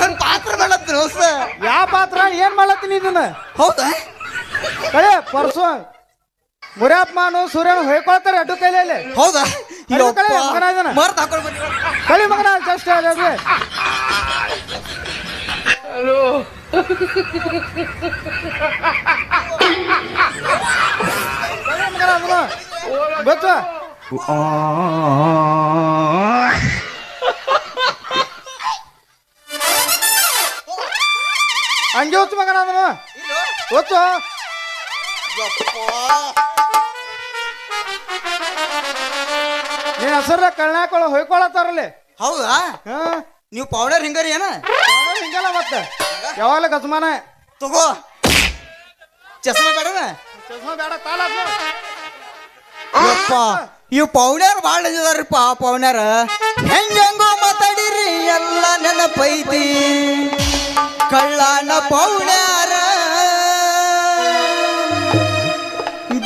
ನಾನು ಪಾತ್ರ ಮಾಡತ್ತೀನಿ ಹೊಸ. ಯಾವ ಪಾತ್ರ ಏನ್ ಮಾಡತ್ತೀನಿ ಇದನ್ನ? ಹೌದಾ? ಕಳೆ ಪರ್ಸು ಮುರಿಯಪ್ಪನು ಸೂರ್ಯನ ಹೊಯ್ಕೊಳ್ತಾರೆ ಅಡ್ಡು ಕೈಲಿ. ಹೌದಾ? ಮರ್ತ ಹಾಕೊಂಡು ಕಳಿ ಮಗನ ಜಸ್ಟ್ ಗೊತ್ತು ಹಂಗೆ ಹೊತ್ತು ಮಗನ ಅದನ್ನು ಗೊತ್ತು. ನೀನ್ ಹೆಸರ ಕಳ್ನಾಕೊಳ ಹೊಯ್ಕೊಳತ್ತಾರಲ್ಲಿ. ಹೌದಾ? ನೀವು ಪೌಡರ್ ಹಿಂಗಾರಿ ಏನ? ಹಿಂಗಲ್ಲ ಮತ್ತೆ ಯಾವಾಗಲ ಗಜಮಾನ ತಗೋ ಚಸ್ಮಾ ಬೇಡ. ಚಸ್ಮಾ ಬೇಡ ಕಾಲ ಯಪ್ಪ ಇವ್ ಪೌಡ್ಯಾರ ಭಾಳ ಇದಾರಪ್ಪ. ಪೌಡ್ಯಾರ ಹೆಂಗೋ ಮಾತಾಡಿರಿ ಎಲ್ಲ ನೆನಪೈತಿ ಕಳ್ಳನ ಪೌಡ್ಯಾರ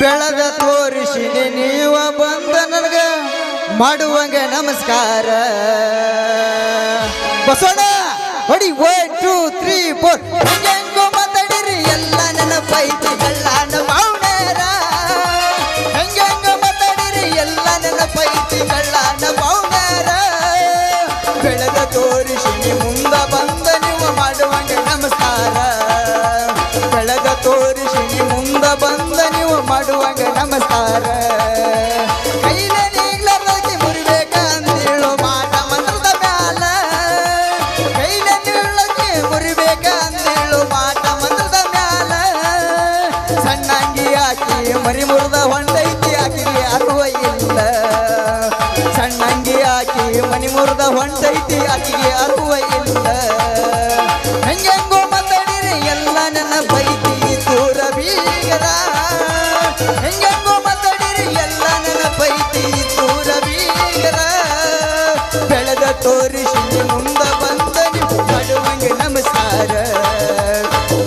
ಬೆಳಗ ತೋರಿಸಿದೆ ನೀವ ಬಂದ ನನಗ ಮಾಡುವಂಗೆ ನಮಸ್ಕಾರ. ಬಸೋಣ ಹೊಡಿ 1 2 3 4 ಹೆಂಗೋ ಮಾತಾಡಿರಿ ಎಲ್ಲ ನೆನಪೈತಿ ಕಳ್ಳನ ಪೌಡ್ಯಾರ ಹೆಂಗೋ ಮಾತಾಡಿರಿ ಎಲ್ಲ ನೆನಪೈತಿ ಕಳ್ಳನ ಪೌಡ್ಯಾರ ಬೆಳಗ ತೋರಿಸಿ ಮುಂದ ಬಂದ ನೀವು ಮಾಡುವಂಗೆ ನಮಸ್ಕಾರ. ಬೆಳಗ ತೋರಿಸಿ ಮುಂದ ಬಂದ ನೀವು ಮಾಡುವಂಗೆ ನಮಸ್ಕಾರ. ಕೈಲೇ ನೀಗ್ಲಾರ್ದಾಗಿ ಮುರಿಬೇಕಂದೇಳು ಮಾಟ ಮಂತ್ರದ ಮ್ಯಾಲ ಕೈಲೇ ನೀಗ್ಲಾಗಿ ಮುರಿಬೇಕಂದೇಳು ಮಾಟ ಮಂತ್ರದ ಮ್ಯಾಲ ಸಣ್ಣಂಗಿ ಹಾಕಿ ಮರಿ ಮುರಿದ ಹೊಂಡೈತಿ ಹಾಕಿರಿ ಅರುವ ಇಲ್ಲ. ಸಣ್ಣಂಗಿ ಹಾಕಿ ಮನಿ ಮುರಿದ ಹೊಂಡೈತಿ ಹಾಕಿಗೆ ಅರುವ ಇಲ್ಲ. ಹೆಂಗೋ ಮಾತಾಡಿರಿ ಎಲ್ಲ ನನ್ನ ಬೈತಿ ದೂರ ಬೀಗರ ಹೆಂಗೋ ಮಾತಾಡಿರಿ ಎಲ್ಲ ನನ್ನ ಬೈತಿ ದೂರ ಬೀಗರ ಬೆಳೆದ ತೋರಿಸಿ ಮುಂದ ಬಂದ ನೀವು ಮಾಡುವಂಗೆ ನಮಸ್ಕಾರ.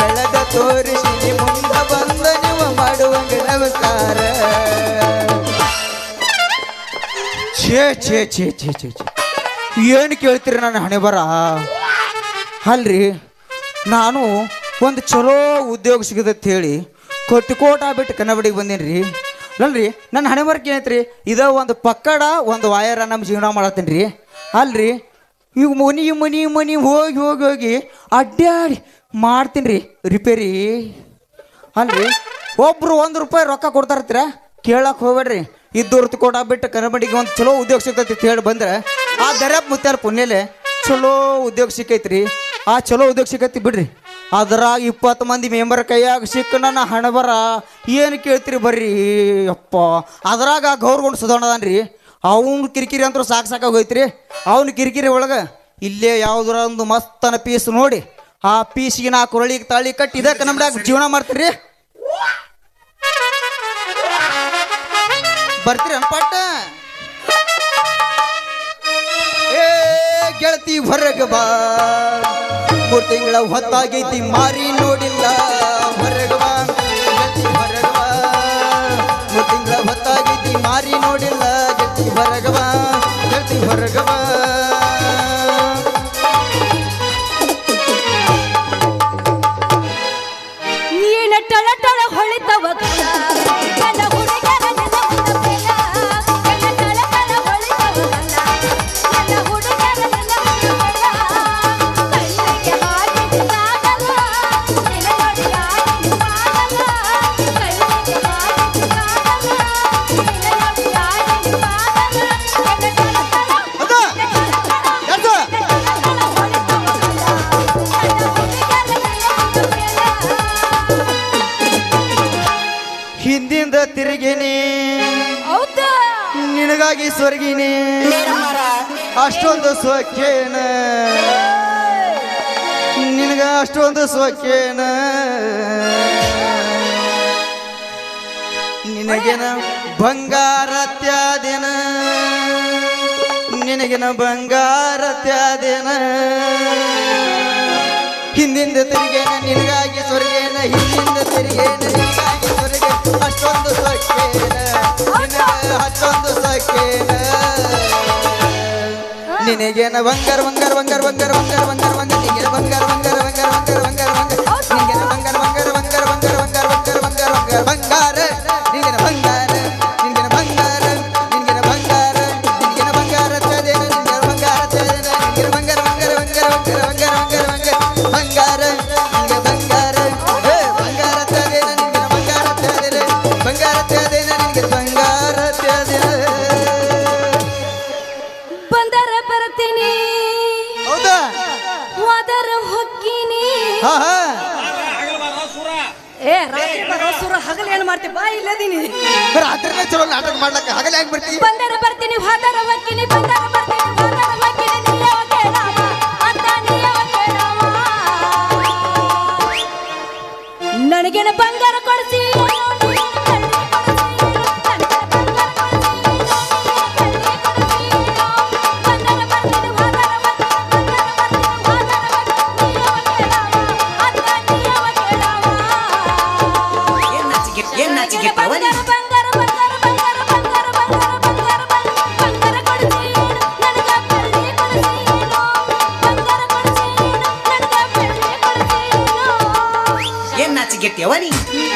ಬೆಳೆದ ತೋರಿಸಿ ಮುಂದ ಬಂದ ನೀವು ಮಾಡುವಂಗೆ ನಮಸ್ಕಾರ. ಛೇ ಛೇ ಛೇ ಛೇ ಛೇ ಛೇ ಏನು ಕೇಳ್ತೀರಿ ನನ್ನ ಹಣೆ ಬರ? ಅಲ್ರಿ ನಾನು ಒಂದು ಚಲೋ ಉದ್ಯೋಗ ಸಿಗದತ್ ಹೇಳಿ ಕೋಟ ಬಿಟ್ಟು ಕನ್ನಡಿಗೆ ಬಂದೇನಿ ರೀ. ಅಲ್ರಿ ನನ್ನ ಹಣೆ ಬರಕ್ಕೆ ಏನೈತ್ರಿ ಇದ ಒಂದು ಪಕ್ಕಡ ಒಂದು ವಾಯರ ನಮ್ಮ ಜೀವನ ಮಾಡತ್ತೀನಿ ರೀ. ಅಲ್ರಿ ಈಗ ಮನಿ ಮನಿ ಮನಿ ಹೋಗಿ ಹೋಗಿ ಹೋಗಿ ಅಡ್ಡಾಡಿ ಮಾಡ್ತೀನಿ ರೀ ರಿಪೇರಿ. ಅಲ್ರಿ ಒಬ್ರು 1 ರೂಪಾಯಿ ರೊಕ್ಕ ಕೊಡ್ತಾರತ್ತೀರ ಕೇಳಕ್ಕೆ ಹೋಗ್ಬೇಡ್ರಿ. ಇದ್ದೂರ್ತಿ ಕೋಟ ಬಿಟ್ಟು ಕನ್ನಡಿಗೆ ಒಂದು ಚಲೋ ಉದ್ಯೋಗ ಸಿಗ್ತೈತಿ ಅಂತ ಹೇಳಿ ಬಂದ್ರೆ ಆ ದರ್ಯಾಪ್ ಮುತ್ತಾರ ಪುಣ್ಯಲೆ ಚಲೋ ಉದ್ಯೋಗ ಸಿಕ್ಕೈತ್ರಿ. ಆ ಚಲೋ ಉದ್ಯೋಗ ಸಿಕ್ಕೈತಿ ಬಿಡ್ರಿ. ಅದ್ರಾಗ 20 ಮಂದಿ ಮೆಂಬರ್ ಕೈಯಾಗ ಸಿಕ್ಕ ನನ್ನ ಹಣೆ ಬರ ಏನು ಕೇಳ್ತೀರಿ ಬರ್ರಿ ಅಪ್ಪ. ಅದ್ರಾಗ ಗೌರ್ಗೊಂಡು ಸುಧಾರಣದಾನ್ರಿ ಅವ್ನು ಕಿರಿಕಿರಿ ಅಂತೂ ಸಾಕಾಗಿ ಹೋಯ್ತ್ರಿ. ಅವ್ನು ಕಿರಿಕಿರಿ ಒಳಗೆ ಇಲ್ಲೇ ಯಾವುದರ ಒಂದು ಮಸ್ತನ ಪೀಸ್ ನೋಡಿ ಆ ಪೀಸಿಗೆ ನಾ ಕೊರಳಿಗೆ ತಾಳಿ ಕಟ್ಟಿ ಇದಕ್ಕೆ ನಮ್ದಾಗ ಜೀವನ ಮಾಡ್ತೀರಿ. ಬರ್ತೀರಿ ಅನ್ಪಟ್ಟ ಏ ಗೆಳತಿ ಹೊರಗೆ ಬಾ 3 ತಿಂಗಳ ಹೊತ್ತಾಗೈತಿ ಮಾರಿ ನೋಡಿಲ್ಲ ಹೊರಗೆ ಬಾ ಗೆಳತಿ ಹೊರಗೆ ಬಾ 3 ತಿಂಗಳ ಹೊತ್ತಾಗೈತಿ ಮಾರಿ ನೋಡಿಲ್ಲ ಗೆಳತಿ ಹೊರಗೆ ಬಾ ಗೆಳತಿ ಹೊರಗೆ ಬಾ. ಟಳ ಟಳ ಹೊಳಿತವ ಹಿಂದಿಂದ ತಿರುಗಿನಿ ನಿನಗಾಗಿ ಸ್ವರ್ಗಿನಿ ಅಷ್ಟೊಂದು ಸ್ವಕ್ಕೇನ ನಿನಗ ಅಷ್ಟೊಂದು ಸ್ವಕ್ಕೇನ ನಿನಗೇನ ಬಂಗಾರ ತ್ಯಾದೇನ ನಿನಗೇನ ಬಂಗಾರ ತ್ಯಾದೇನ ಹಿಂದಿಂದ ತಿರುಗೇನ ನಿನಗಾಗಿ ಸ್ವರ್ಗೇನ ಹಿಂದಿಂದ ತಿರುಗೇನ ನಿನಗಾಗಿ ಸ್ವರ್ಗ ಅಷ್ಟೊಂದು ಸ್ವಕ್ಕೇನ ನಿನಗ ಅಷ್ಟೊಂದು ಸ್ವಕ್ಕೇನ ನಿನಗೇನ ಬಂಗಾರ ಬಂಗಾರ ಬಂಗಾರ ಬಂಗಾರ ಬಂಗಾರ ಬಂಗಾರ ಬಂಗಾರ ಹೋದರ ಹೊಕ್ಕಿನಿ ಹಾ ಹಾ ಏ ರಾತ್ರಿ ಬರೋ ಸುರ ಹಗಲು ಏನ್ ಮಾಡ್ತಿ ಬಾ ಇಲ್ಲದೀನಿ ರಾತ್ರಿನೇ ಚಲೋ ನಾಟಕ ಮಾಡ್ಲಕ್ಕ ಹಗಲ ಯಾಕೆ ಬರ್ತೀವಿ ಬಂದರ ಬರ್ತೀನಿ ಹೋದರ ಹೊಕ್ಕಿನಿ ಬಂದರ ಬರ್ತೀನಿ ಹೋದರ ಹೊಕ್ಕಿನಿ ನೀಯವ ಕೇಳವ ಅಂತ ನೀಯವ ಕೇಳವ ನನಗೇನ ಬಂಗಾರ ಕೊಡಿಸಿ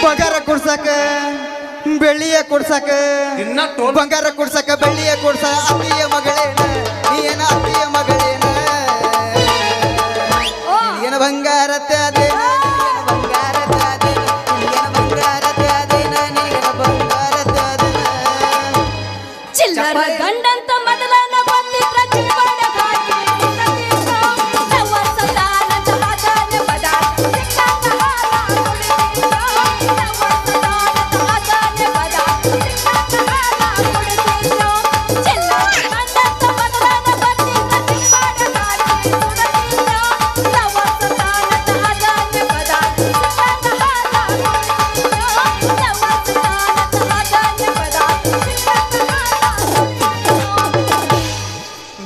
ಬಂಗಾರ ಕೊಡ್ಸಾಕ ಬೆಳ್ಳಿಯ ಕೊಡ್ಸಾಕ ಬಂಗಾರ ಕೊಡ್ಸಾಕ ಬೆಳ್ಳಿಯ ಕೊಡ್ಸ ಅತ್ತಿಯ ಮಗಳೇನ ನೀನ ಅತ್ತಿಯ ಮಗಳೇನ ಏನ ಬಂಗಾರ ತ್ಯಾದೇನ ಬಂಗಾರ ತ್ಯಾದೇನ ಬಂಗಾರ ತ್ಯಾದೇನ ನೀನ ಬಂಗಾರ ತ್ಯಾದೇನ ಚಿಲ್ಲರ ಗಂಡಂತ ಮೊದಲನ ಬಂದಿದ್ರ ಚಿಕ್ಕಬಡ ಘಾಟಿ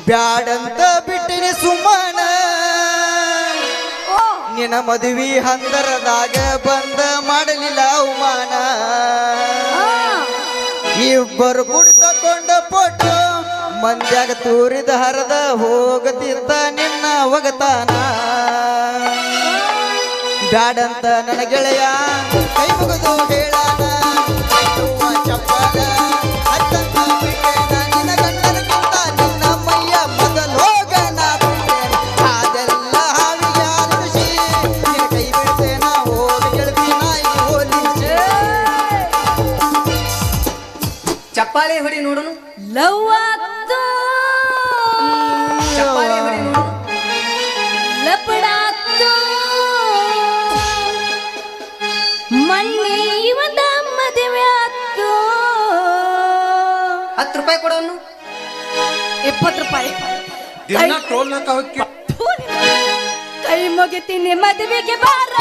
ಬ್ಯಾಡಂತ ಬಿಟ್ಟಿನಿ ಸುಮ್ಮನ ನಿನ್ನ ಮದುವೆ ಹಂದರದಾಗ ಬಂದ ಮಾಡಲಿಲ್ಲ ಅವಮಾನ ಇಬ್ಬರು ಗುಡಿ ತಕೊಂಡ ಫೋಟೋ ಮಂದ್ಯಾಗ ತೂರಿದ ಹರದ ಹೋಗತಿದ್ದ ನಿನ್ನ ಒಗತಾನ ಬ್ಯಾಡಂತ ನನ್ನ ಗೆಳೆಯ ಕೈ ಮುಗಿದು ಹೇಳಾನ ಚಪ್ಪಲ ಹತ್ತಂತ ಬಿಟ್ಟೇನ ನಿನ್ನ ಗಂಡನಕ್ಕಿಂತ ನಿನ್ನ ಮೈಯ ಮೊದಲು ಹೋಗನ ಬಿಟ್ಟೇನ ಅದೆಲ್ಲ ಹಾವಿಗೆ ಆಲಿಸಿ ನಿನ್ನ ಕೈ ಬಿಡ್ತೇನ ಹೋಗಿ ಗೆಳತಿ ನಾಯಿ ಹೋಲಿಸಿ ಚಪ್ಪಾಳೆ ಹೊಡಿ ನೋಡೋನು ಲವ್ವಾತ್ತು ಚಪ್ಪಾಳೆ ಹೊಡಿ ನೋಡೋನು ಲಪಡಾತ್ತು ಮಣ್ಣಿ ಇವದ ಮದುವೆ ಆತ್ತು 10 ರೂಪಾಯಿ ಕೊಡೋನು 20 ರೂಪಾಯಿ ದಿನ ಟೋಲ್ನಾಕ ಹೋಗಿ ಕೈ ಮುಗಿತೀನಿ ಮದುವೆಗೆ ಬಾರ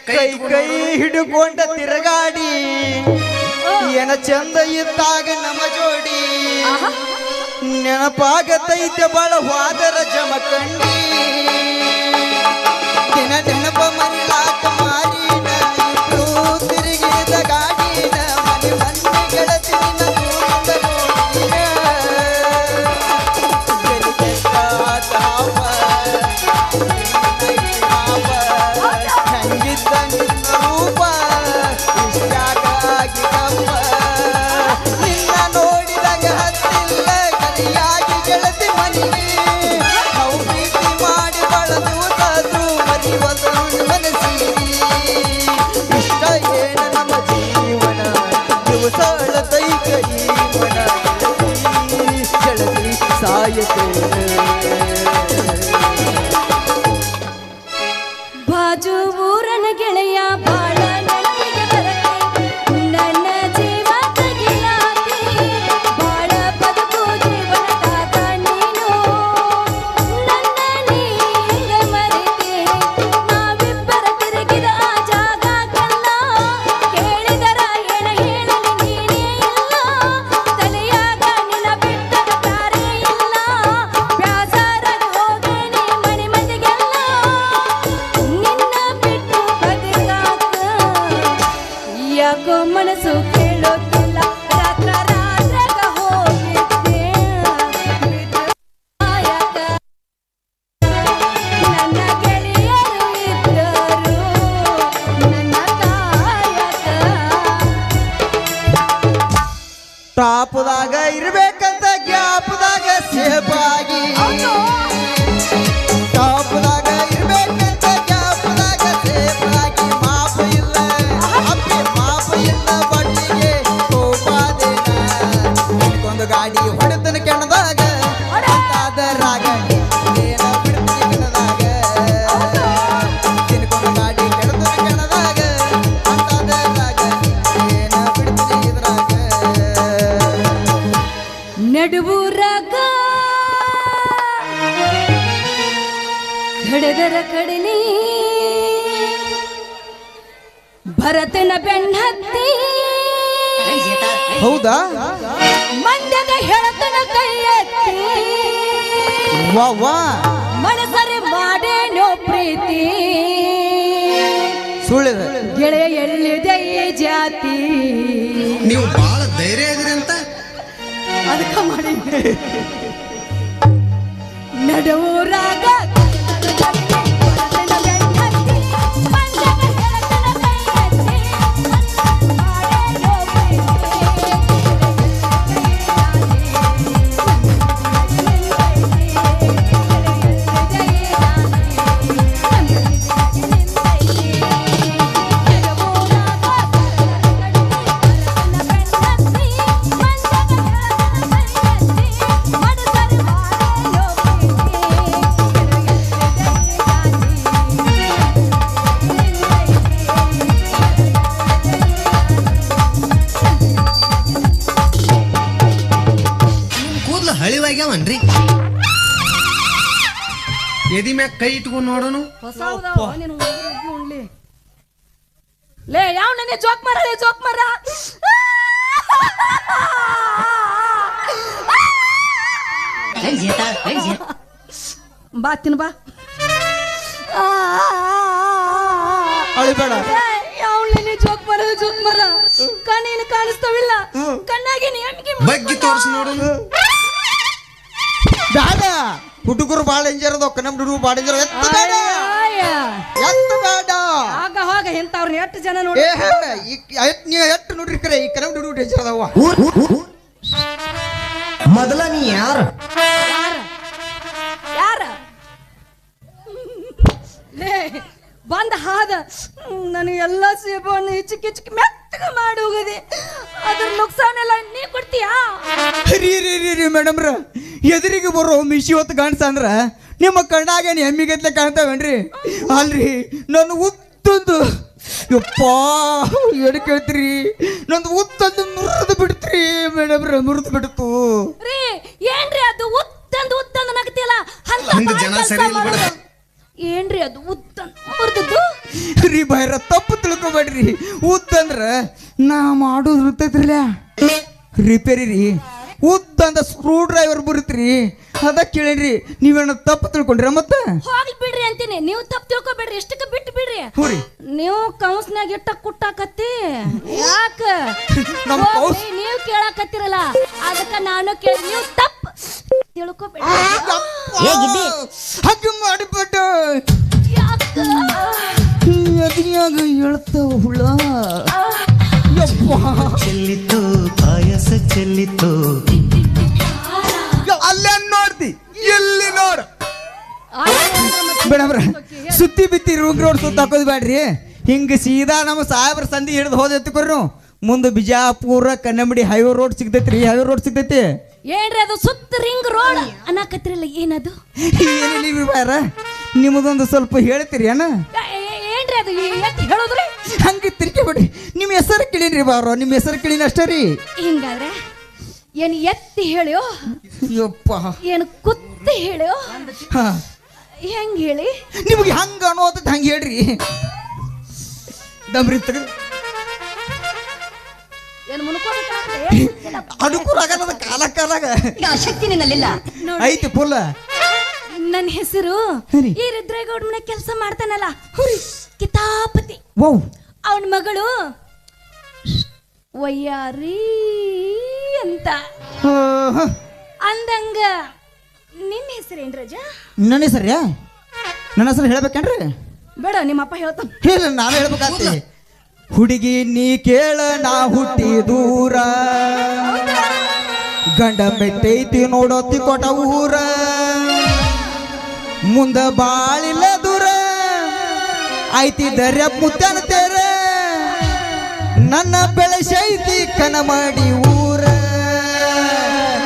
ಕೈ ಕೈ ಹಿಡ್ಕೊಂಡ ತಿರುಗಾಡಿ ಏನ ಚಂದ ಇದ್ದಾಗ ನಮ್ಮ ಜೋಡಿ ನೆನಪಾಗತೈತೆ ಬಾಳ ಹೋದರ ಜಮಕಂಡಿ ದಿನ ನೆನಪ ಮರಿಲಾಕ ಮಾರಿನ ಇಬ್ರು ತಿರುಗಿದ ಗಾಡಿನ ಮನೆ ಮನೆ ಗೆಳತಿನ ದೂರಿಂದ ನೋಡಿನ ತಲೆ ಕೆಟ್ಟ ತಾಪ ಹೆಂಗಿದ್ದ ನಿನ್ನ ರೂಪ ಇಷ್ಟಾಗಿ ಕಪ್ಪ ನಿನ್ನ ನೋಡಿದಾಗ ಹತ್ತಿಲ್ಲ ಕರಿಯಾಗಿ ಗೆಳತಿ ಮನೆಗೆ ನಾವು ಪ್ರೀತಿ ಮಾಡಿ ಬಳದುವುದಾದ್ರು ಮರಿವದು ಮನಸ್ಸಿಗೆ ಇಷ್ಟ ಏನು ನಮ್ಮ ಜೀವನ ದಿವಸಳ ತೈಕ ಜೀವನ ಗೆಳತಿ ಸಾಯತೆ ಬಾಜು ಊರನ ಗೆಳೆಯ ಬಾಳ ನೆನಪಿಗೆ ಬರತೆ ನನ್ನ ಜೀವ ತೆಗಿಲಾತಿ ಬಾಳ ಬದುಕು ಜೀವನದಾಗ ನೀನು ನನ್ನ ನೀಂಗ ಮರಿತೆ ನಾವಿಬ್ಬರ ತಿರುಗಿದ ಆ ಜಾಗಕ್ಕೆಲ್ಲ ಕೇಳಿದರ ಏನ ಹೇಳಲಿ ನೀನೇ ಇಲ್ಲ ತಲೆಯಾಗ ನಿನ್ನ ಬಿಟ್ಟದ ತಾರೆ ಇಲ್ಲ ಟಾಪ್ದಾಗ ಇರ್ಬೇಕಂತ ಗ್ಯಾಪ್ದಾಗ ಸೇಫಾಗಿ ಟಾಪ್ದಾಗ ಇರ್ಬೇಕಂತ ಗ್ಯಾಪ್ದಾಗ ಸೇಫಾಗಿ ಮಾಪ ಇಲ್ಲ ಅಪ್ಪಿ ಮಾಪ ಇಲ್ಲ ಬಟ್ಟಿಗೆ ಕೋಪಾದೇನ ಒಂದು ಗಾಡಿ ಹೊಡೆದನ ಕೆಣದಾಗ ಅಂತಾದ ರಾಗ ಏನ ಬಿಡ್ತೀನಿ ಕೆಣದಾಗ ತಿನ್ಕೊಂದು ಗಾಡಿ ಕೆಡದನ ಕೆಣದಾಗ ಅಂತಾದ ರಾಗ ಏನ ಬಿಡ್ತೀನಿ ಇದ್ರಾಗ ನಡುವೂರಾಗ ಕಡೆದರ ಕಡಲಿ ಭರತನ ಬೆನ್ನತ್ತಿ ಹೌದಾ ಮಂಡ್ಯದ ಹೆಳತನ ಕೈ ಎತ್ತಿ ವಾ ವಾ ಮನಸರೆ ಮಾಡೇನೋ ಪ್ರೀತಿ ಸುಳ್ಳಿದ ಗೆಳೆಯ ಎಲ್ಲಿದೆ ಈ ಜಾತಿ ನೀವು ಬಹಳ ಧೈರ್ಯ ಇದ್ರಿ ಅಂತ ಅದಕ್ಕ ಮಾಡಿ ನಡುವೂರಾಗ ಕೂದ್ಲು ಹಳಿವಾಗ್ಯಾವನ್ರಿ ಎದಿ ಮ್ಯಾಗ ಕೈ ಇಟ್ಕೊಂಡು ನೋಡೋನು ಲೇ ಯಾವ ನನಗೆ ಜೋಕ್ ಮರ ಜೋಕ್ ಮರ ಬಾ ತಿನ್ ಬಾ ಅಳಿಬೇಡ ಯಾವನೇ ಜೋಕ್ ಮರ ಕಣ್ಣೇನು ಕಾಣಿಸ್ತಾವಿಲ್ಲ ಕಣ್ಣಾಗಿ ನೇಮಿಗೆ ಬಗ್ಗಿ ತೋರಿಸಿ ನೋಡೋನು ಬೇಡ ಹುಡುಗರು ಬಾಳ ಎಂಜರ್ ಅದ ನಮ್ಮ ಹುಡುಗರು ಬಾಳ ಎಂಜರ್ ಎತ್ತ ಬೇಡ ಎತ್ತ ಬೇಡ ಆಗ ಹೋಗ ಎಂತವ್ರನ್ನ ಎಷ್ಟು ಜನ ನೋಡಿ ಏ ಹೇಳ ನೀ ಎಟ್ಟು ನೋಡ್ರಿ ಕರೆ ಈ ಕನ್ನಡ ಹುಡುಗರು ಡೇಂಜರ್ ಅದಾವ ಮೊದಲ ನೀ ಯಾರು ಯಾರ ಲೇ ಬಂದ ಹಾದ ನನಗೆ ಎಲ್ಲ ಸೇಬನ್ನು ಹಿಚಕಿ ಮೆತ್ತಗ ಮಾಡಿ ಹೋಗದೆ ಅದ್ರ ನುಕ್ಸಾನೆಲ್ಲ ನೀ ಕೊಡ್ತೀಯಾ ರೀ ಮೇಡಮ್ರ ಎದುರಿಗೆ ಬರೋ ಮಿಶಿ ಹೊತ್ತು ಕಾಣಿಸ ಅಂದ್ರ ನಿಮ್ಮ ಕಣ್ಣಾಗೇನು ಎಮ್ಮಿಗತ್ಲೆ ಕಾಣ್ತಾವೇನ್ರಿ ಅಲ್ರಿ ನನ್ನ ಉತ್ತೊಂದು ಯಪ್ಪ ಏನು ಕೇಳ್ತೀರಿ ನಂದು ಉತ್ತೊಂದು ಮುರಿದು ಬಿಡ್ತ್ರಿ ಮೇಡಮ್ರ ಮುರಿದು ಬಿಡ್ತು ರೀ ಏನ್ರಿ ಅದು ಉತ್ತಂದು ನಗತಿಯಲ್ಲ ಹಂಗ ಜನ ಸರಿ ಇಲ್ಲ ಬಿಡ. ಏನ್ರಿ ಅದು ಮುರಿದದ್ದು ರೀ ಬೈರ ತಪ್ಪು ತಿಳ್ಕೊಬೇಡ್ರಿ ಉತ್ತಂದ್ರ ನಾ ಮಾಡೋದು ಇರ್ತೈತ್ರಲ್ಲ ರಿಪೇರಿ ರೀ ಉದ್ದಂದ ಸ್ಕ್ರೂ ಡ್ರೈವರ್ ಬರುತ್ತ್ರಿ ಅದ ಕೇಳೇನ್ರಿ ನೀವೇನ ತಪ್ಪು ತಿಳ್ಕೊಂಡ್ರಿ ಮತ್ತೆ ಹೋಗ್ಲಿ ಬಿಡ್ರಿ ಅಂತೀನಿ ನೀವು ತಪ್ಪು ತಿಳ್ಕೊಬೇಡ್ರಿ ಎಷ್ಟಕ್ಕೆ ಬಿಟ್ಟು ಬಿಡ್ರಿ ಹೂರಿ ನೀವು ಕೌನ್ಸ್ನಾಗ ಇಟ್ಟ ಕುಟ್ಟಾಕತ್ತಿ ಯಾಕ ನಮ್ ಕೌಸ್ ನೀವು ಕೇಳಾಕತ್ತಿರಲ್ಲ ಅದಕ್ಕ ನಾನು ಕೇಳಿ ನೀವು ತಪ್ಪು ತಿಳ್ಕೊಬೇಡ್ರಿ ಹಾಗೆ ಮಾಡಿಬಿಟ್ಟ ಯಾಕ ಅದ್ಯಾಗ ಹೇಳ್ತಾವ ಹುಳ ಯಪ್ಪ ಚೆಲ್ಲಿತು ಪಾಯಸ ಚೆಲ್ಲಿತು ಅಲ್ಲೇ ನೋಡ್ತಿ ಎಲ್ಲಿ ನೋಡ ಬೇಡಬ್ರ ಸುತ್ತಿ ಬಿತ್ತಿ ರೂಗ್ ರೋಡ್ ಸುತ್ತ ಹಾಕೋದು ಬೇಡ್ರಿ ಹಿಂಗ ಸೀದಾ ನಮ್ಮ ಸಾಹೇಬ್ರ ಸಂಧಿ ಹಿಡಿದು ಹೋದೆತ್ಕೊರ್ನು ಮುಂದೆ ಬಿಜಾಪುರ ಕನ್ನಂಬಡಿ ಹೈವೇ ರೋಡ್ ಸಿಗ್ತೈತ್ರಿ ಹೈವೇ ರೋಡ್ ಸಿಗ್ತೈತಿ ಏನ್ರಿ ಅದು ಸುತ್ತ ರಿಂಗ್ ರೋಡ್ ಅನ್ನಕತ್ತಿರಲ್ಲ ಏನದು ಏನಿಲ್ಲ ಬಾರ ನಿಮ್ಮದೊಂದು ಸ್ವಲ್ಪ ಹೇಳ್ತೀರಿ ಅಣ್ಣ ಏನ್ರಿ ಅದು ಎತ್ತಿ ಹೇಳೋದ್ರಿ ಹಂಗೆ ತಿರ್ಕೆ ಬಿಡಿ ನಿಮ್ಮ ಹೆಸರು ಕೇಳಿನ್ರಿ ಬಾರೋ ನಿಮ್ಮ ಹೆಸರು ಕೇಳಿನ ಅಷ್ಟೇ ರೀ ಹಿಂಗಾದ್ರೆ ಏನು ಎತ್ತಿ ಹೇಳ್ಯೋ ಯಪ್ಪ ಏನು ಕುತ್ತಿ ಹೇಳ್ಯೋ ಹಾ ಹೆಂಗ್ ಹೇಳಿ ನಿಮ್ಗೆ ಹಂಗ ಅನ್ನೋದ ಹಂಗೆ ಹೇಳ್ರಿ ದಮ್ರಿ ತಗ ಏನು ಮುನ್ಕೋಬೇಕಾದ್ರೆ ಅನುಕೂಲ ಆಗಲ್ಲ ಕಾಲಾಗ ಶಕ್ತಿ ನಿನ್ನಲ್ಲಿಲ್ಲ ಐತಿ ಪುಲ್ಲ ನನ್ನ ಹೆಸರು ಹರಿ. ಈ ರುದ್ರೇಗೌಡ ಮನೆ ಕೆಲಸ ಮಾಡ್ತಾನಲ್ಲ ಕಿತಾಪತಿ ವೌ ಅವನ ಮಗಳು ವಯ್ಯಾರಿ ಅಂತ ಅಂದಂಗ ನಿನ್ನ ಹೆಸರೇನ್ ರಜ ನನ್ನ ಹೆಸರ್ಯಾ ನನ್ನ ಹೆಸರು ಹೇಳ್ಬೇಕೇನ್ರಿ ಬೇಡ ನಿಮ್ಮಪ್ಪ ಹೇಳ್ತಾನ ಇಲ್ಲ ನಾನು ಹೇಳ್ಬೇಕಾಗ್ತಿ ಹುಡುಗಿ ನೀ ಕೇಳ ನಾ ಹುಟ್ಟಿ ದೂರ ಗಂಡ ಮೆಟ್ಟೈತಿ ನೋಡೋತಿ ಕೊಟ ಊರ ಮುಂದ ಬಾಳಿಲ್ಲ ದೂರ ಐತಿ ದರ್ಯ ಮುತ್ತನ ತೇರ ನನ್ನ ಬೆಳೆಸೈತಿ ಕನ ಮಾಡಿ ಊರ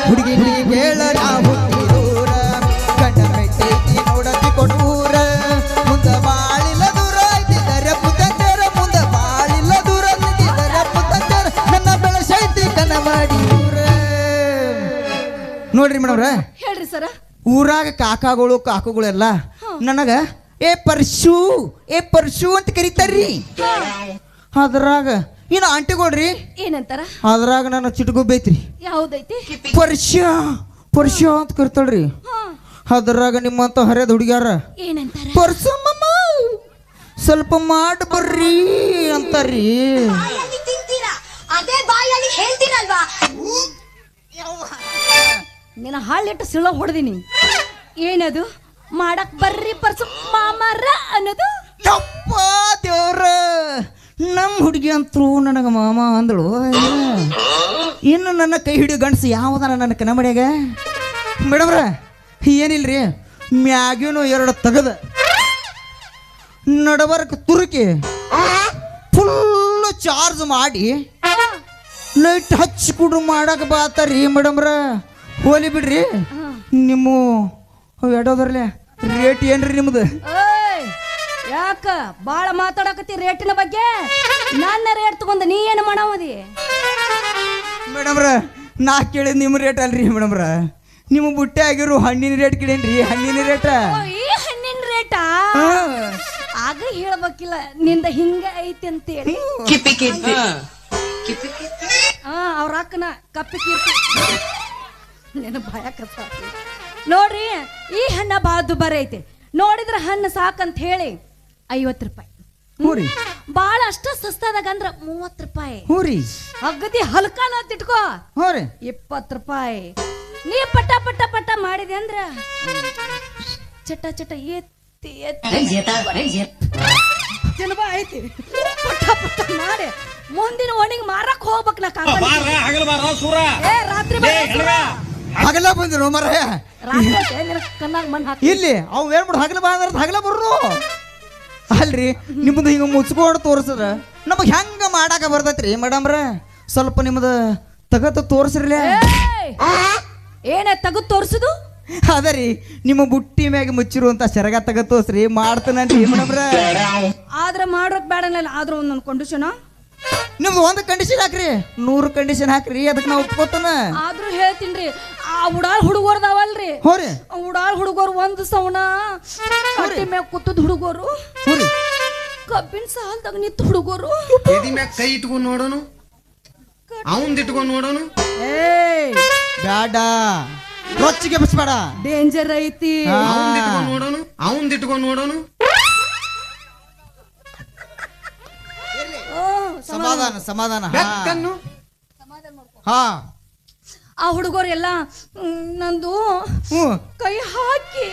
ಹುಡುಗಿ ಹೇಳ ನಾ ಹುಟ್ಟಿ ದೂರ ಗಂಡ ಮೆಟ್ಟೈತಿ ನೋಡೋತಿ ಕೊಟ ಊರ ಮುಂದ ಬಾಳಿಲ್ಲ ದೂರ ಐತಿ ದರ್ಯ ಮುತ್ತನ ತೇರ ಮುಂದ ಬಾಳಿಲ್ಲ ದೂರ ಐತಿ ದರ್ಯ ಮುತ್ತನ ತೇರ ನನ್ನ ಬೆಳೆಸೈತಿ ಕನ ಮಾಡಿ ಊರ. ನೋಡ್ರಿ ಮೇಡಮ್ರ, ಹೇಳ್ರಿ ಸರ. ಊರಾಗ ಕಾಕುಗಳೆಲ್ಲ ನನಗ ಏ ಪರ್ಶು ಅಂತ ಕರೀತಾರ್ರಿ. ಅದ್ರಾಗ ಇನ್ನು ಆಂಟಿಗಳ್ರಿ ಏನಂತಾರ? ಅದ್ರಾಗ ನನ್ನ ಚಿಟ್ಗುಬ್ಬೈತ್ರಿ. ಯಾವ್ದೈತಿ? ಪರ್ಶ ಅಂತ ಕರಿತಾಳ್ರಿ. ಅದ್ರಾಗ ನಿಮ್ಮಂತ ಹರಿಯದ ಹುಡುಗ್ಯಾರ ಏನಂತಾರ? ಪರ್ಸಮ್ಮಮ್ಮ ಸ್ವಲ್ಪ ಮಾಡಿ ಬರ್ರಿ ಅಂತಾರ್ರಿ. ಅದೇ ಬಾಯಲ್ಲಿ ಹೇಳ್ತೀರಲ್ವಾ, ನಿನ್ನ ಹಾಳಿಟ್ಟು ಸಿಳ ಹೊಡೆದಿನಿ. ಏನದು ಮಾಡಕ್ ಬರ್ರಿ ಪರ್ಸು ಮಾಮಾರ ಅನ್ನೋದು? ಯಪ್ಪ ದೇವ್ರ, ನಮ್ಮ ಹುಡುಗಿ ಅಂತೂ ನನಗೆ ಮಾಮ ಅಂದಳು. ಇನ್ನು ನನ್ನ ಕೈ ಹಿಡಿಯೋ ಗಂಡಸು ಯಾವ್ದಾನ ನನ್ನ ಕನಮಡ್ಯಾಗ? ಮೇಡಮ್ರ ಏನಿಲ್ರಿ, ಮ್ಯಾಗಿನೂ 2 ತೆಗದ ನಡಬರ್ಕ ತುರುಕಿ ಫುಲ್ಲು ಚಾರ್ಜ್ ಮಾಡಿ ಲೈಟ್ ಹಚ್ಚಿ ಕುಡು ಮಾಡಕ್ಕೆ ಬಾತಾರ್ರಿ ಮೇಡಮ್ರ. ಹೋಲಿ ಬಿಡ್ರಿ, ನಿಮ್ಮ ಎಡೋದ್ರಲ್ಲೇ ರೇಟ್ ಏನ್ರಿ ನಿಮ್ದು? ಯಾಕ ಬಾಳ ಮಾತಾಡಕತ್ತಿ ರೇಟಿನ ಬಗ್ಗೆ? ನನ್ನ ರೇಟ್ ತಗೊಂಡ ನೀ ಏನು ಮಾಡವದಿ? ಮೇಡಮ್ರ ನಾ ಕೇಳಿದ್ ನಿಮ್ಮ ರೇಟ್ ಅಲ್ರಿ ಮೇಡಮ್ರ, ನಿಮ್ಮ ಬುಟ್ಟೆ ಆಗಿರೋ ಹಣ್ಣಿನ ರೇಟ್ ಕೇಳೇನ್ರಿ. ಹಣ್ಣಿನ ರೇಟ ಈ ಹಣ್ಣಿನ ರೇಟಾ? ಆಗ ಹೇಳ್ಬೇಕಿಲ್ಲ ನಿಂದ ಹಿಂಗ ಐತಿ ಅಂತೇಳಿ. ಅವ್ರ ಅಕ್ಕನ ಕಪ್ಪಿ ಕೀರ್ತಿ ನೆನ ಭಯ ಕತ್ತ. ನೋಡ್ರಿ, ಈ ಹಣ್ಣ ಭಾಳ ದುಬಾರಿ ಐತಿ. ನೋಡಿದ್ರ ಹಣ್ಣು ಸಾಕಂತ ಹೇಳಿ 50 ರೂಪಾಯಿ. ಹೂರಿ ಬಾಳ ಅಷ್ಟ ಸಸ್ತಾದಾಗ ಅಂದ್ರ 30 ರೂಪಾಯಿ. ಹೂರಿ ಅಗದಿ ಹಲ್ಕಾನ ತಿಟ್ಕೋ ಹೂರಿ 20 ರೂಪಾಯಿ. ನೀ ಪಟ್ಟ ಪಟ್ಟ ಪಟ್ಟ ಮಾಡಿದೆ ಅಂದ್ರ ಚಟ ಚಟ ಎತ್ತಿ ಎತ್ತಿ ತಿನ್ಬ ಐತಿ. ಪಟ್ಟ ಪಟ್ಟ ಮಾಡಿ ಮುಂದಿನ ಒಣಗಿ ಮಾರಕ್ ಹೋಗ್ಬೇಕ್. ನಾ ರಾತ್ರಿ ಹಗಲ ಬಂದ್ರು ಮರ ಕಣ್ಣಾಗ ಮಣ್ಣು ಹಾಕಿ ಇಲ್ಲಿ ಅವ್ ಏನ್ ಮಾಡು ಹಗಲ ಬಂದ್ರ ಹಗಲ ಬರ್ರು ಅಲ್ರಿ. ನಿಮ್ದು ಹಿಂಗ ಮುಚ್ಕೊಂಡು ತೋರ್ಸದ ನಮಗ್ ಹೆಂಗ ಮಾಡಾಕ ಬರ್ತೈತ್ರಿ ಮೇಡಮ್ರ? ಸ್ವಲ್ಪ ನಿಮ್ದ ತಗದು ತೋರ್ಸ್ರಿಲ್ಲ. ಏನ ತಗದ್ ತೋರ್ಸುದು? ಅದರಿ ನಿಮ್ಮ ಬುಟ್ಟಿ ಮ್ಯಾಗ ಮುಚ್ಚಿರುವಂತ ಸೆರಗ ತಗದ್ ತೋರ್ಸ್ರಿ, ಮಾಡ್ತಾನಂತ ಮೇಡಮ್ರ. ಆದ್ರ ಮಾಡೋಕ್ ಬೇಡ. ಆದ್ರ ಒಂದೊಂದು ಕಂಡೀಷನ್. ನಿಮ್ದು ಒಂದು ಕಂಡೀಷನ್ ಹಾಕ್ರಿ, 100 ಕಂಡೀಷನ್ ಹಾಕ್ರಿ, ಅದಕ್ಕೆ ನಾ ಒಪ್ಕೋತಾನ. ಆದ್ರೂ ಹೇಳ್ತೀನ್ರಿ, ಆ ಉಡಾಳ್ ಹುಡುಗರ್ದಾವಲ್ರಿ, ಹೋರಿ ಉಡಾಳ್ ಹುಡುಗರು ಒಂದು ಸೌಣ ಹೊಟ್ಟೆ ಮ್ಯಾಗ ಕೂತದ್ ಹುಡುಗರು, ಹೋರಿ ಕಬ್ಬಿನ ಸಾಲ್ದಾಗ ನಿಂತ ಹುಡುಗರು. ಎದಿ ಮ್ಯಾಗ ಕೈ ಇಟ್ಕೊಂಡ್ ನೋಡೋನು, ಅವಂದ್ ಇಟ್ಕೊಂಡ್ ನೋಡೋನು. ಬ್ಯಾಡ, ರೊಚ್ಚಿಗೆ ಬಿಸ್ಬೇಡ, ಡೇಂಜರ್ ಐತಿ. ಅವಂದ್ ಇಟ್ಕೊಂಡ್ ನೋಡೋನು, ಅವಂದ್ ಇಟ್ಕೊಂಡ್ ನೋಡೋನು. ಸಮಾಧಾನ ಸಮಾಧಾನ. ಬೆಕ್ಕನ್ನು ಹಾ ಆ ಹುಡುಗರು ಎಲ್ಲ ನಂದು ಕೈ ಹಾಕಿ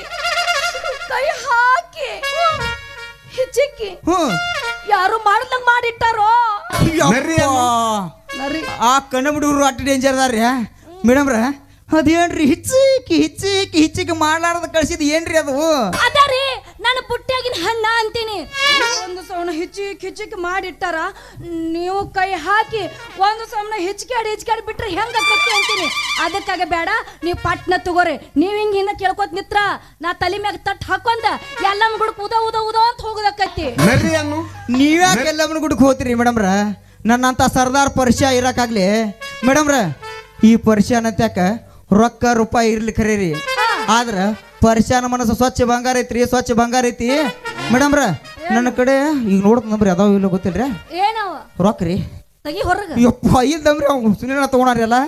ಹಿಚ್ಚಿಕ್ಕಿ ಯಾರು ಮಾಡ್ದಂಗ್ ಮಾಡಿಟ್ಟಾರೋ. ಆ ಕಣ್ಣ ಬಿಡುಗರು ಅಟ್ಟು ಡೇಂಜರ್ ಅದಾರ್ರಿ ಮೇಡಮ್ರ. ಅದೇನ್ರಿ ಹಿಚ್ಚಿಕ್ಕಿ ಮಾಡ್ಲಾರ್ದ ಕಳ್ಸಿದ್ ಏನ್ರಿ ಅದು? ಅದರಿ ನಾನು ಪುಟ್ಟಿಯಾಗಿನ ಹಣ್ಣ ಅಂತೀನಿ. ಒಂದು ಸೌಣ ಹಿಚ್ಚಿಕ್ಕಿ ಮಾಡಿಟ್ಟಾರ, ನೀವು ಕೈ ಹಾಕಿ ಒಂದು ಸೌಣ ಹಿಚ್ಕಾಡಿ ಬಿಟ್ರೆ ಹೆಂಗ ಅಂತೀನಿ. ಅದಕ್ಕಾಗ ಬೇಡ, ನೀವು ಪಟ್ನ ತಗೋರಿ. ನೀವ್ ಹಿಂಗ ಕೇಳ್ಕೊತ ನಿತ್ರ ನಾ ತಲೆ ಮ್ಯಾಗ ತಟ್ ಹಾಕೊಂಡ ಎಲ್ಲಮ್ಮ ಗುಡಕ್ ಉದ ಅಂತ ಹೋಗೋದಕ್ಕತ್ತಿ. ನೀವ್ಯಾಕೆ ಎಲ್ಲಮ್ಮನ ಗುಡಕ್ ಹೋಗ್ತೀರಿ ಮೇಡಮ್ರ? ನನ್ನಂತ ಸರ್ದಾರ್ ಪರಿಚಯ ಇರಕ್ಕಾಗ್ಲಿ ಮೇಡಮ್ರ. ಈ ಪರಿಚಯನತ್ಯಾಕ ರೊಕ್ಕ ರೂಪಾಯಿ ಇರ್ಲಿ ಖರೀರಿ, ಆದ್ರ ಪರಿಚಯನ ಮನಸ್ಸು ಸ್ವಚ್ಛ ಬಂಗಾರ ಐತ್ರಿ, ಸ್ವಚ್ಛ ಬಂಗಾರ ಐತಿ ಮೇಡಮ್ರ. ನನ್ನ ಕಡೆ ಈಗ ನೋಡ್ತಂದ್ರಿ ಅದಾವ ಇಲ್ಲ ಗೊತ್ತಿಲ್ರಿ ಏನವ ರೊಕ್ಕ ರೀ. ತಗಿ ಹೊರಗ ಯಪ್ಪ ಇಲ್ದಮ್ರಿ ಅವ್ನು ಸುನಿಲ ತಗೊಂಡ್ರಿ ಅಲ್ಲ.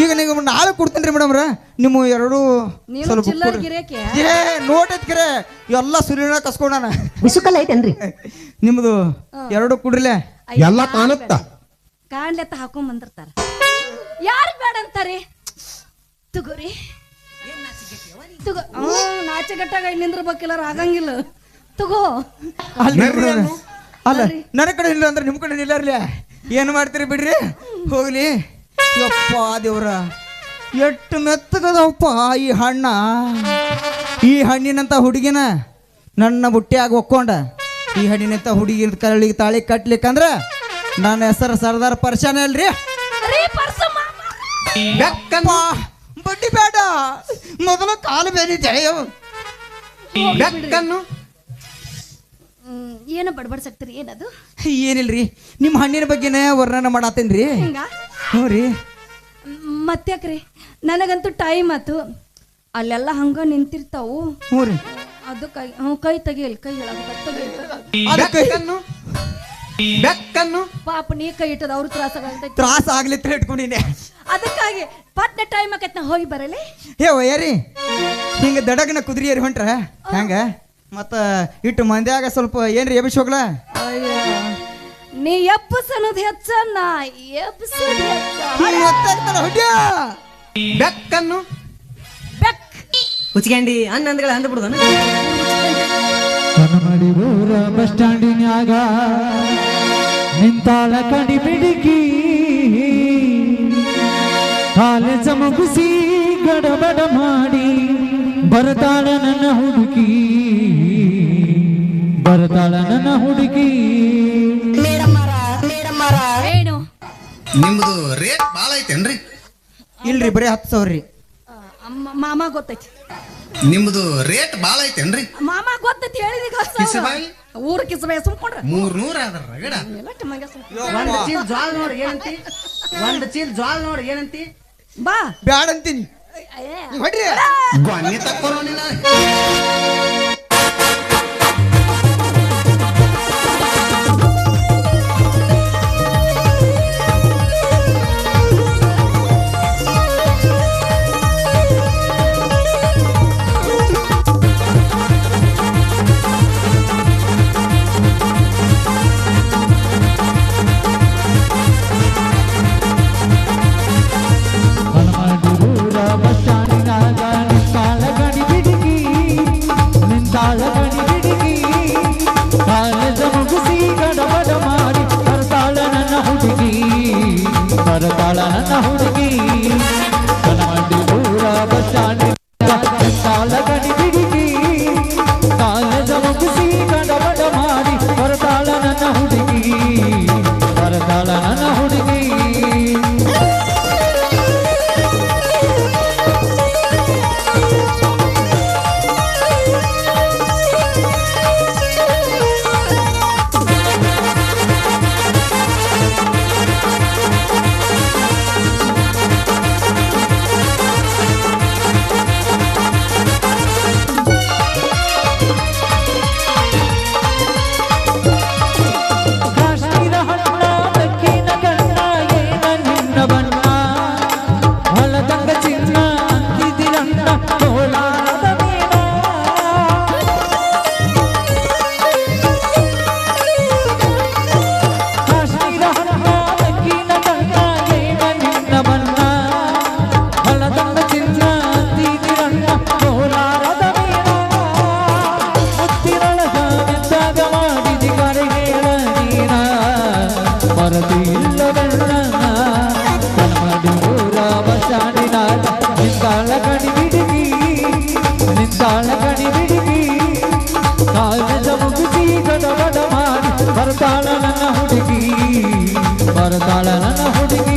ಈಗ ನೀವು ನಾಳೆ ಕೊಡ್ತೇನ್ರಿ ಮೇಡಮ್ರ. ನಿಮ್ಮ ಎರಡು ಸ್ವಲ್ಪ ನೋಟ್ ಐತ್ಕರೆ ಎಲ್ಲ ಸುನಿಲ ಕಸ್ಕೊಂಡಾನ. ಬಿಸುಕಲ್ಲ ಐತೇನ್ರಿ ನಿಮ್ದು ಎರಡು ಕುಡ್ರಿಲೆ ಎಲ್ಲ ಕಾಣುತ್ತ ಕಾಣ್ಲೆತ್ತ ಹಾಕೊಂಡ್ ಬಂದಿರ್ತಾರ. ಯಾರು ಬೇಡ ಅಂತಾರಿ? ತಗೋರಿ, ನಾಚಗಟ್ಟಾಗ ನಿಂದ್ರಬೇಕಿಲ್ಲ, ಆಗಂಗಿಲ್ಲ. ತಗೋ. ಅಲ್ಲ ನನ್ನ ಕಡೆ ಇಲ್ಲ ಅಂದ್ರೆ ನಿಮ್ ಕಡೆ ನಿಲ್ಲರ್ಲಿ. ಏನ್ ಮಾಡ್ತೀರಿ ಬಿಡ್ರಿ, ಹೋಗ್ಲಿ. ಯಪ್ಪ ದೇವ್ರ, ಎಷ್ಟು ಮೆತ್ತಗದವಪ್ಪ ಈ ಹಣ್ಣ. ಈ ಹಣ್ಣಿನಂತ ಹುಡುಗಿನ ನನ್ನ ಬುಟ್ಟಿಯಾಗ ಒಕ್ಕೊಂಡ ಈ ಹಣ್ಣಿನಂತ ಹುಡುಗಿನ ಕರಳಿಗೆ ತಾಳಿ ಕಟ್ಲಿಕ್ಕಂದ್ರ ನನ್ನ ಹೆಸರು ಸರ್ದಾರ್ ಪರ್ಶಾನೆ ಅಲ್ರಿ. ರೀ ಪರ್ಸು ಮಾಮ. ಬೆಕ್ಕನ್ನು ಬಡ್ಡಿ ಬೇಡ, ಮೊದಲು ಕಾಲು ಬೇನಿದೆ. ಬೆಕ್ಕನ್ನು ಏನು ಬಡ್ಬಡ್ಸಕ್ತೀರಿ ಏನದು? ಏನಿಲ್ರಿ, ನಿಮ್ಮ ಹಣ್ಣಿನ ಬಗ್ಗೆನೇ ವರ್ಣನೆ ಮಾಡತ್ತೇನ್ರಿ. ಹಿಂಗ ಹ್ಞೂ ರೀ. ಮತ್ತ್ಯಾಕ್ರಿ ನನಗಂತೂ ಟೈಮ್ ಆತು. ಅಲ್ಲೆಲ್ಲ ಹಂಗ ನಿಂತಿರ್ತಾವು. ಹ್ಞೂ ರೀ. ಅದು ಕೈ ತೆಗಿಯಲ್, ಕೈ ತೆಗಿಯಲ್. ಅದಕ್ಕೆ ಬೆಕ್ಕನ್ನು ಪಾಪ ನೀ ಕೈ ಇಟ್ಟದ ಅವ್ರ ತ್ರಾಸ ತ್ರಾಸ ಆಗ್ಲಿತ್ರ ಇಟ್ಕೊಂಡಿನಿ. ಅದಕ್ಕಾಗಿ ಪಟ್ನೆ ಟೈಮ್ ಆಕೈತ್ ನಾ ಹೋಗಿ ಬರಲಿ. ಏ ಒಯ್ಯರಿ, ಹಿಂಗ ದಡಗನ ಕುದುರೆಯರಿ ಹೊಂಟ್ರ ಹೆಂಗ? ಮತ್ತ ಇಟ್ಟು ಮಂದ್ಯಾಗ ಸ್ವಲ್ಪ ಏನ್ರಿ ಎಬ್ಬಿಸಿ ಹೋಗ್ಲಾ? ನೀ ಎಬ್ಬಸ್ ಅನ್ನೋದು ಹೆಚ್ಚ, ನಾ ಎಬ್ಬಸೋದು ಹೆಚ್ಚ. ಬೆಕ್ಕನ್ನು ಬೆಕ್ ಹುಚ್ಕಂಡಿ ಅನ್ನ ಅಂದ್ಗಳ ಅಂದ ಬಿಡುದನ. ಕನಮಡಿಯೂರ ಬಸ್ ಸ್ಟ್ಯಾಂಡಿನ್ಯಾಗ ನಿಂತಾಳ ಕಡಿ ಬಿಡಿಕಿ, ಕಾಲೇಜ ಮುಗಿಸಿ ಗಡಬಡ ಮಾಡಿ ಬರ್ತಾಳ ನನ್ನ ಹುಡುಗಿ, ಬರ್ತಾಳ ನನ್ನ ಹುಡುಗಿ. ಏನು ನಿಮ್ದು ರೇಟ್ ಭಾಳ ಐತೇನ್ರಿ? ಇಲ್ರಿ, ಬರೀ 10,000 ರೀ. ಮಾಮ ಗೊತ್ತೈತಿ, ನಿಮ್ದು ರೇಟ್ ಭಾಳ ಐತೇನ್ರಿ? ಮಾಮ ಗೊತ್ತೈತಿ ಹೇಳಿದೀಗ. ಕಿಸಬಾಯಿ? ಊರು ಕಿಸಬಾಯಿ ಸುಮ್ಕೊಂಡ್ರ 300 ಅದ ರಗಡ. ಒಂದು ಚೀಲ ಜ್ವಾಳ ನೋಡಿ ಏನಂತಿ, ಒಂದು ಚೀಲ ಜ್ವಾಳ ನೋಡಿ ಏನಂತಿ. ಬಾ ಬ್ಯಾಡ ಅಂತೀನಿ ಹೊಡ್ರಿ. ಗೊನ್ನೆ ತಕ್ಕೋರೋ ನೀನ. ಕನಮಡಿಯೂರ ಬಸ್ ಸ್ಟ್ಯಾಂಡಿನ್ಯಾಗ ನಿಂತಾಳ ಕಡಿ ಬಿಡಿಕಿ, ನಿಂತಾಳ ಕಡಿ ಬಿಡಿಕಿ, ಕಾಲೇಜ ಮುಗಿಸಿ ಗಡಬಡ ಮಾಡಿ ಬರ್ತಾಳ ನನ್ನ ಹುಡುಗಿ, ಬರ್ತಾಳ ನನ್ನ ಹುಡುಗಿ. ಕನಮಡಿಯೂರ ಬಸ್ ಸ್ಟ್ಯಾಂಡಿನ್ಯಾಗ ನಿಂತಾಳ ಕಡಿ ಬಿಡಿಕಿ, ಕಾಲೇಜ ಮುಗಿಸಿ ಗಡಬಡ ಮಾಡಿ ಬರ್ತಾಳ ನನ್ನ ಹುಡುಗಿ, ಬರ್ತಾಳ ನನ್ನ ಹುಡುಗಿ. ಕಾಶ್ಮೀರ ಹಣ್ಣ ಬೆಕ್ಕಿನ ಕಣ್ಣ ಏನ ನಿನ್ನ ಬಣ್ಣ, ಹೊಲದಂಗ ಚಿನ್ನ ಅಂತಿದಿರಣ್ಣ ಕೋಲಾರದ ಮೀನ. ಕಾಶ್ಮೀರ ಹಣ್ಣ ಬೆಕ್ಕಿನ ಕಣ್ಣ ಏನ ನಿನ್ನ ಬಣ್ಣ, ಹೊಲದಂಗ ಚಿನ್ನ ಅಂತಿದಿರಣ್ಣ ಕೋಲಾರದ ಮೀನ. ಮುತ್ತಿರೊಳಗ ನಿಂತಾಗ ಮಾಡಿದಿ ಕರೆ ಹೇಳ ನೀನ, ಮರದಿ ಇಲ್ಲವೆಲ್ಲ. ಕನಮಡಿಯೂರ ಬಸ್ ಸ್ಟ್ಯಾಂಡಿನ್ಯಾಗ ನಿಂತಾಳ ಕಡಿ ಬಿಡಿಕಿ, ನಿಂತಾಳ ಕಡಿ ಬಿಡಿಕಿ, ಕಾಲೇಜ ಮುಗಿಸಿ ಗಡಬಡ ಮಾಡಿ ಬರ್ತಾಳ ನನ್ನ ಹುಡುಗಿ, ಬರ್ತಾಳ ನನ್ನ ಹುಡುಗಿ.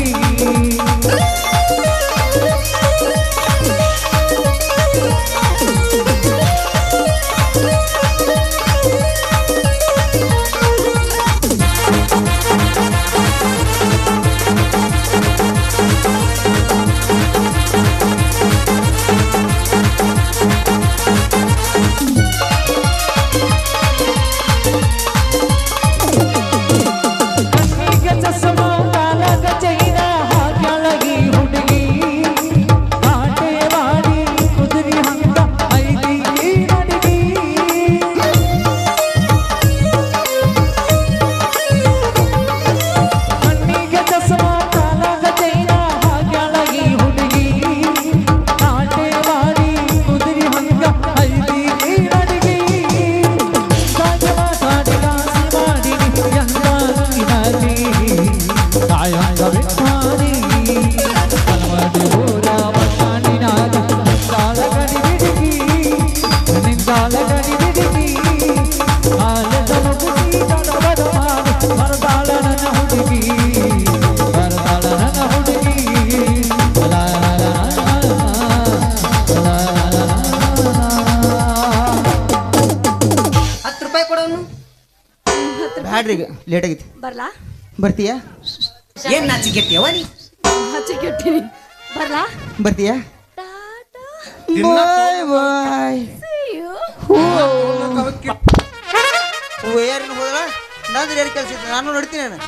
ಕಣ್ಣಿಗೆ ಚಸ್ಮ ಕಾಲಾಗ ನೋಡೋನು ಬ್ಯಾಡ್ರಿ ಈಗ ಲೇಟ್ ಆಗೈತಿ ಬರ್ಲಾ ಬರ್ತೀಯಾ ಏನ್ ನಾಚಿಕೆಟ್ಟಿಯವ ನೀ ಹಚ್ಚಿಗೆಟ್ಟಿನಿ ಬರ್ಲಾ ಬರ್ತೀಯಾ ಟಾಟಾ ಬಾಯ್ ಬಾಯ್ see you. ಯಾರನ್ನು ಹೋದ್ರ ನಂದು ಏನು ಕೆಲಸ ಇತ್ತು ನಾನು ನೋಡ್ತೀನಿ ನಾನು